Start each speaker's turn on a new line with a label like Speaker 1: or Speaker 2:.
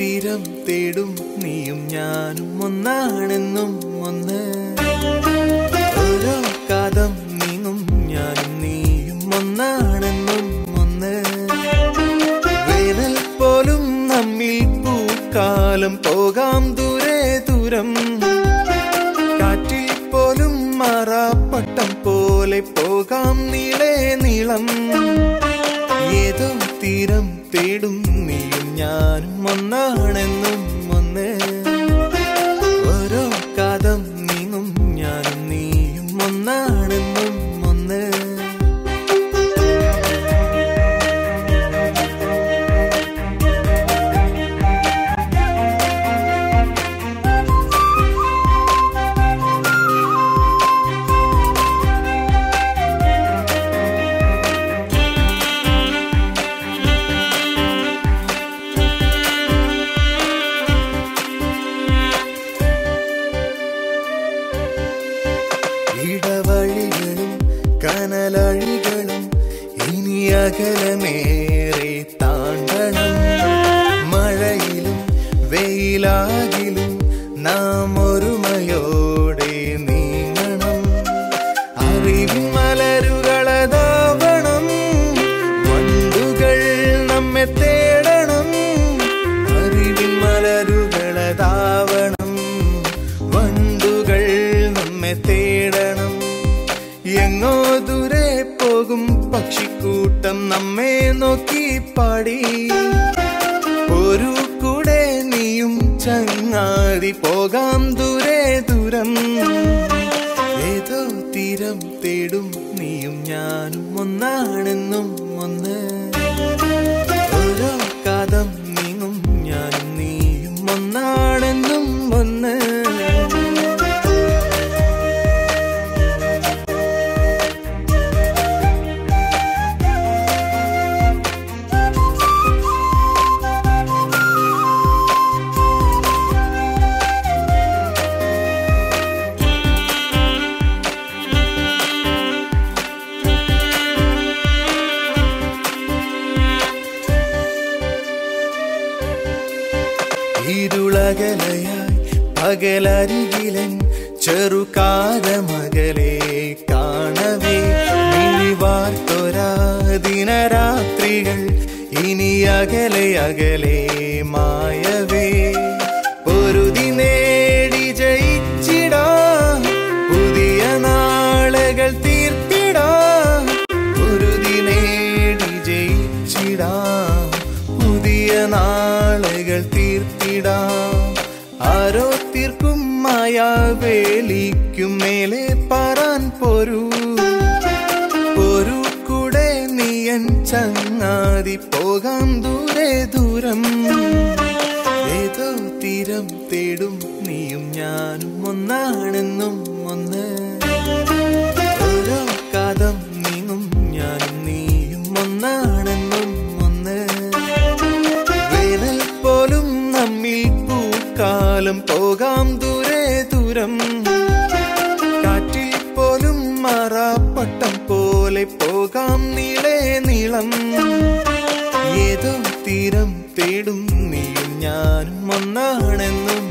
Speaker 1: തീരം തേടും നീയും ഞാനും ഒന്നാണെന്നും ഒന്ന്. ഓരോ കാതം നീങ്ങും ഞാനും നീയും ഒന്നാണെന്നും ഒന്ന്. വേനൽ പോലും നമ്മിൽ പൂക്കാലം പോകാം ദൂരെ ദൂരം. കാറ്റിൽ പോലും മാറാപ്പട്ടം പോലെ പോകാം നീളെ നീളം. ഏതോ തീരം തേടും നീയും ഞാനും ഒന്നാണെന്നും ഒന്ന്. ഓരോ കാതം നീങ്ങും ഞാനും നീയും ഒന്നാണെന്നും ഒന്ന്. ഇടവഴികളും കനലഴികളും ഇനി അകലമേറെ താണ്ടണം. മഴയിലും വെയിലാകിലും നാം ഒരുമയോടെ നീങ്ങണം. അറിവിൻ മലരുകളതാവണം, വണ്ടുകൾ നമ്മെ തേടണം. അറിവിൻ മലരുകളതാവണം, വണ്ടുകൾ നമ്മെ തേടണം. എങ്ങോ ദൂരെ പോകും പക്ഷിക്കൂട്ടം നമ്മെ നോക്കി പാടി. ഒരു കൂടെ നീയും ചങ്ങാതി പോകാം ദൂരെ ദൂരം. ഏതോ തീരം തേടും നീയും ഞാനും ഒന്നാണെന്നും ഒന്ന്. ഓരോ കാതം നീങ്ങും ഞാനും നീയും ഒന്നാണെന്നും ഒന്ന്. ഇരുളകലയായി പകലരികിലൻ ചെറുകാലമകലെ കാണവേ. മിഴിവാർത്തൊരാ ദിനരാത്രികൾ ഇനി അകലെ അകലെ മായവേ. പൊരുതി നേടി ജയിച്ചിടാ, പുതിയ നാളുകൾ തീർത്തിടാ. പൊരുതി നേടി ജയിച്ചിടാ, പുതിയ നാളുകൾ തീർത്തിടാ. ആരോ തീർക്കും മായാവേലിക്കും മേലെ പാറാൻ പോരൂ. പോരൂ കൂടെ നീയൻ ചങ്ങാതി പോകാം ദൂരെ ദൂരം. ഏതോ തീരം തേടും നീയും ഞാനും ഒന്നാണെന്നും ഒന്ന്. ഓരോ കാതം നീങ്ങും ഞാനും നീയും ഒന്നാണെന്നും ഒന്ന്. വേനൽ പോലും നമ്മിൽ പൂക്കാലം പോകാം ദൂരെ ദൂരം. കാറ്റിൽ പോലും മാറാപ്പട്ടം പോലെ പോകാം നീളെ നീളം. ഏതോ തീരം തേടും നീയും ഞാനും ഒന്നാണെന്നും